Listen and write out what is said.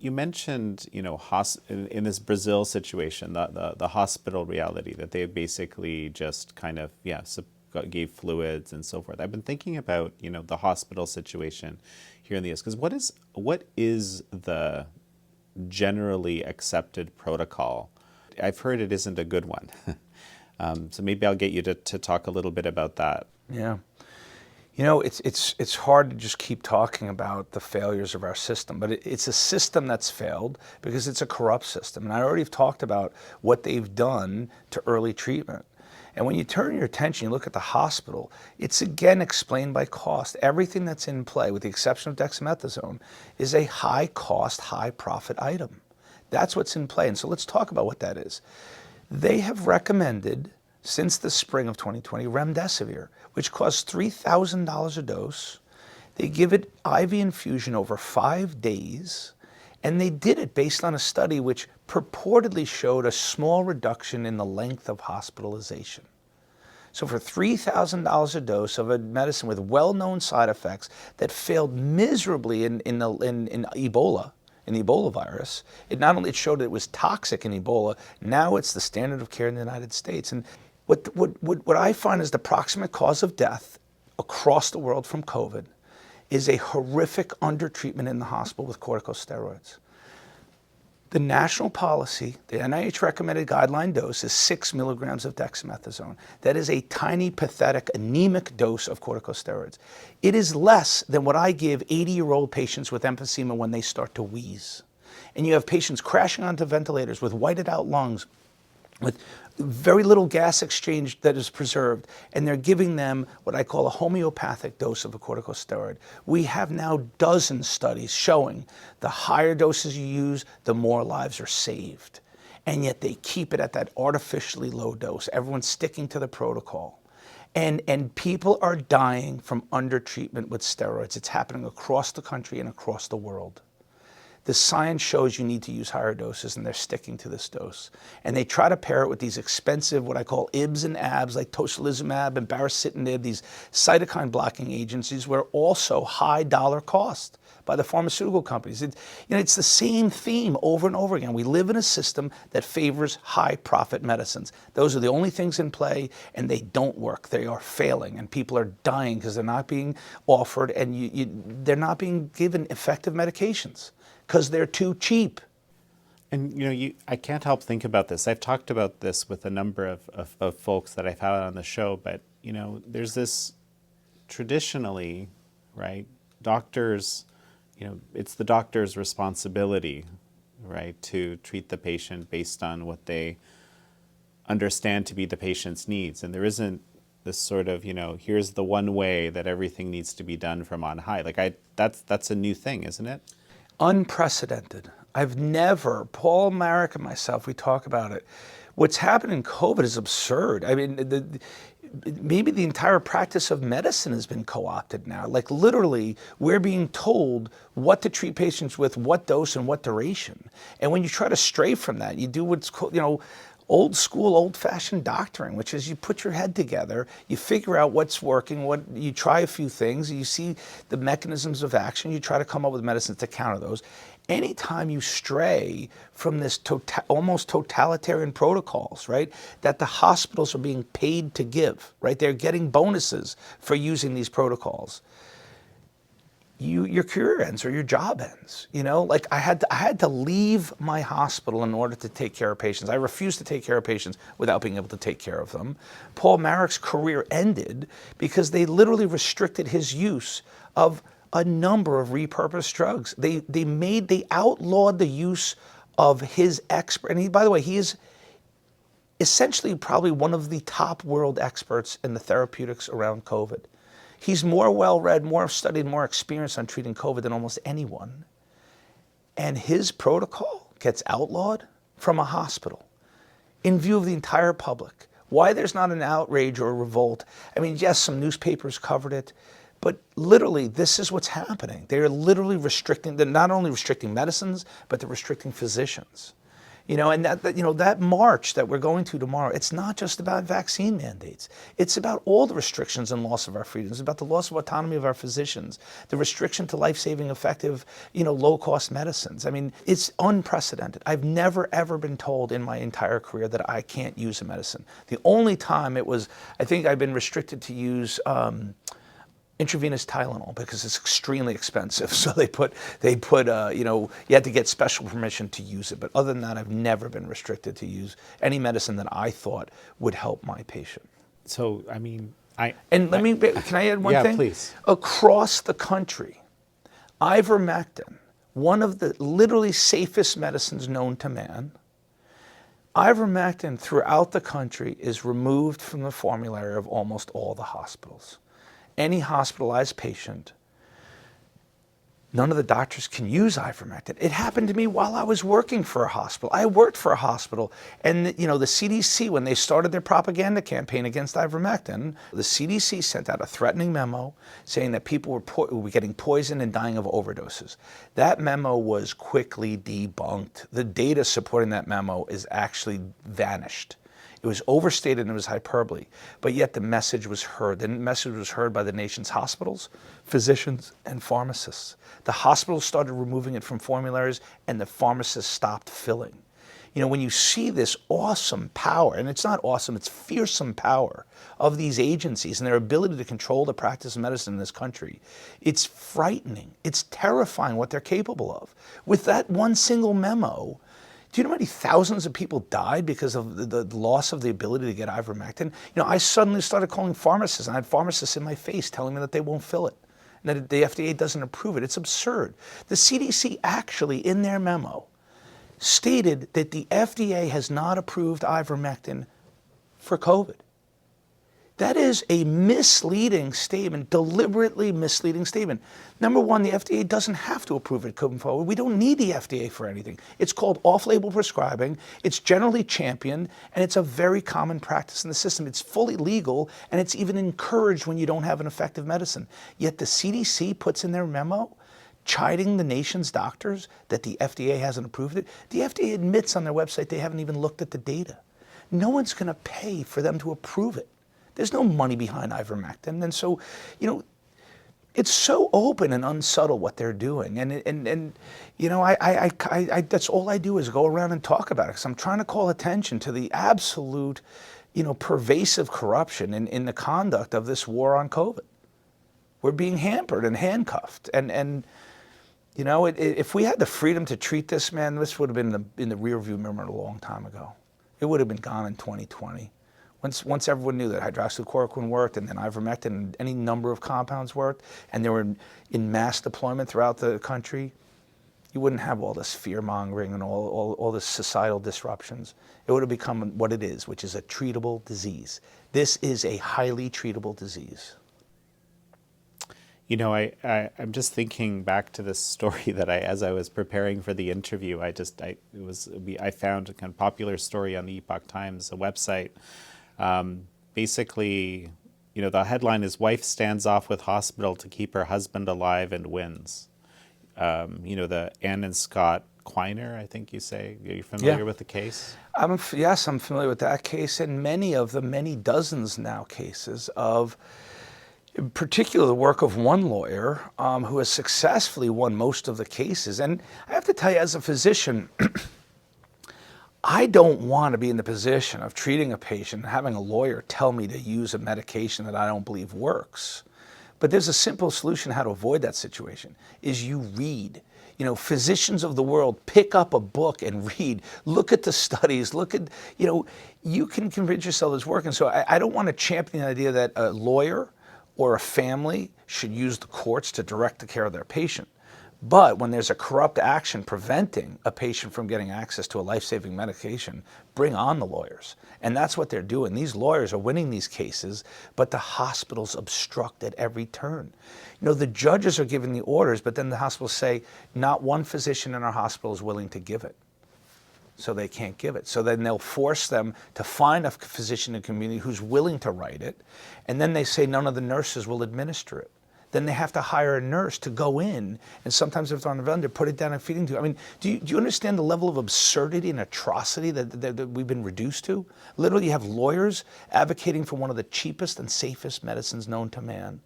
you mentioned, in this Brazil situation, the hospital reality that they basically just kind of, gave fluids and so forth. I've been thinking about, the hospital situation here in the US, because what is the generally accepted protocol? I've heard it isn't a good one. So maybe I'll get you to talk a little bit about that. Yeah. It's hard to just keep talking about the failures of our system, but it's a system that's failed because it's a corrupt system. And I already have talked about what they've done to early treatment. And when you turn your attention, you look at the hospital, it's again explained by cost. Everything that's in play, with the exception of dexamethasone, is a high cost, high profit item. That's what's in play. And so let's talk about what that is. They have recommended, since the spring of 2020, remdesivir, which costs $3,000 a dose. They give it IV infusion over 5 days, and they did it based on a study which purportedly showed a small reduction in the length of hospitalization. So for $3,000 a dose of a medicine with well-known side effects that failed miserably in Ebola, in the Ebola virus, it not only showed it was toxic in Ebola, now it's the standard of care in the United States. And what I find is the proximate cause of death across the world from COVID is a horrific undertreatment in the hospital with corticosteroids. The national policy, the NIH recommended guideline dose is 6 milligrams of dexamethasone. That is a tiny, pathetic, anemic dose of corticosteroids. It is less than what I give 80-year-old patients with emphysema when they start to wheeze. And you have patients crashing onto ventilators with whited out lungs, with very little gas exchange that is preserved, and they're giving them what I call a homeopathic dose of a corticosteroid. We have now dozens of studies showing the higher doses you use, the more lives are saved. And yet they keep it at that artificially low dose. Everyone's sticking to the protocol. And people are dying from undertreatment with steroids. It's happening across the country and across the world. The science shows you need to use higher doses, and they're sticking to this dose. And they try to pair it with these expensive, what I call IBS and ABS, like tocilizumab and baricitinib, these cytokine blocking agents. These were also high dollar cost by the pharmaceutical companies. It's the same theme over and over again. We live in a system that favors high profit medicines. Those are the only things in play, and they don't work. They are failing, and people are dying because they're not being offered, and they're not being given effective medications, because they're too cheap. And I can't help think about this. I've talked about this with a number of folks that I've had on the show, but there's this traditionally, right? Doctors, it's the doctor's responsibility, right, to treat the patient based on what they understand to be the patient's needs. And there isn't this sort of, here's the one way that everything needs to be done from on high. That's a new thing, isn't it? Unprecedented. Paul Marik and myself, we talk about it. What's happened in COVID is absurd. I mean, maybe the entire practice of medicine has been co-opted now. Like literally, we're being told what to treat patients with, what dose and what duration. And when you try to stray from that, you do what's called, old school, old-fashioned doctoring, which is you put your head together, you figure out what's working, you try a few things, you see the mechanisms of action, you try to come up with medicines to counter those. Anytime you stray from this almost totalitarian protocols, right, that the hospitals are being paid to give, right, they're getting bonuses for using these protocols, your career ends or your job ends. Like I had to leave my hospital in order to take care of patients. I refused to take care of patients without being able to take care of them. Paul Marik's career ended because they literally restricted his use of a number of repurposed drugs. They outlawed the use of his expert. And by the way, he is essentially probably one of the top world experts in the therapeutics around COVID. He's more well-read, more studied, more experienced on treating COVID than almost anyone. And his protocol gets outlawed from a hospital in view of the entire public. Why there's not an outrage or a revolt? I mean, yes, some newspapers covered it, but literally this is what's happening. They're literally they're not only restricting medicines, but they're restricting physicians. And that march that we're going to tomorrow, it's not just about vaccine mandates. It's about all the restrictions and loss of our freedoms. It's about the loss of autonomy of our physicians, the restriction to life-saving, effective, low-cost medicines. I mean, it's unprecedented. I've never, ever been told in my entire career that I can't use a medicine. The only time I think I've been restricted to use intravenous Tylenol because it's extremely expensive. So they put you had to get special permission to use it. But other than that, I've never been restricted to use any medicine that I thought would help my patient. So, I mean, can I add one thing? Yeah, please. Across the country, ivermectin, one of the literally safest medicines known to man, ivermectin throughout the country is removed from the formulary of almost all the hospitals. Any hospitalized patient, none of the doctors can use ivermectin. It happened to me while I was working for a hospital. I worked for a hospital, and the CDC, when they started their propaganda campaign against ivermectin, the CDC sent out a threatening memo saying that people were getting poisoned and dying of overdoses. That memo was quickly debunked. The data supporting that memo is actually vanished. It was overstated and it was hyperbole, but yet the message was heard. The message was heard by the nation's hospitals, physicians, and pharmacists. The hospitals started removing it from formularies, and the pharmacists stopped filling. When you see this awesome power, and it's not awesome, it's fearsome power of these agencies and their ability to control the practice of medicine in this country, it's frightening. It's terrifying what they're capable of. With that one single memo, do you know how many thousands of people died because of the loss of the ability to get ivermectin? I suddenly started calling pharmacists, and I had pharmacists in my face telling me that they won't fill it, and that the FDA doesn't approve it. It's absurd. The CDC actually, in their memo, stated that the FDA has not approved ivermectin for COVID. That is a misleading statement, deliberately misleading statement. Number one, the FDA doesn't have to approve it going forward. We don't need the FDA for anything. It's called off-label prescribing. It's generally championed, and it's a very common practice in the system. It's fully legal, and it's even encouraged when you don't have an effective medicine. Yet the CDC puts in their memo, chiding the nation's doctors that the FDA hasn't approved it. The FDA admits on their website they haven't even looked at the data. No one's going to pay for them to approve it. There's no money behind ivermectin. And so, it's so open and unsubtle what they're doing. And that's all I do is go around and talk about it, because I'm trying to call attention to the absolute, pervasive corruption in the conduct of this war on COVID. We're being hampered and handcuffed. And if we had the freedom to treat this, man, this would have been in the rearview mirror a long time ago. It would have been gone in 2020. Once everyone knew that hydroxychloroquine worked, and then ivermectin and any number of compounds worked, and they were in mass deployment throughout the country, you wouldn't have all this fear-mongering and all this societal disruptions. It would have become what it is, which is a treatable disease. This is a highly treatable disease. I'm just thinking back to this story that as I was preparing for the interview, I found a kind of popular story on the Epoch Times, a website. Basically, the headline is "Wife Stands Off with Hospital to Keep Her Husband Alive and Wins." The Ann and Scott Quiner, I think you say. Are you familiar with the case? Yes, I'm familiar with that case, and many of the many dozens now cases of, in particular, the work of one lawyer who has successfully won most of the cases. And I have to tell you, as a physician, I don't want to be in the position of treating a patient and having a lawyer tell me to use a medication that I don't believe works. But there's a simple solution how to avoid that situation, is you read. Physicians of the world, pick up a book and read. Look at the studies. Look at, you can convince yourself it's working. So I don't want to champion the idea that a lawyer or a family should use the courts to direct the care of their patient. But when there's a corrupt action preventing a patient from getting access to a life-saving medication, bring on the lawyers. And that's what they're doing. These lawyers are winning these cases, but the hospitals obstruct at every turn. The judges are giving the orders, but then the hospitals say, not one physician in our hospital is willing to give it. So they can't give it. So then they'll force them to find a physician in the community who's willing to write it, and then they say none of the nurses will administer it. then they have to hire a nurse to go in, and sometimes if they're on the vendor, put it down and feeding tube. I mean, do you understand the level of absurdity and atrocity that we've been reduced to? Literally, you have lawyers advocating for one of the cheapest and safest medicines known to man.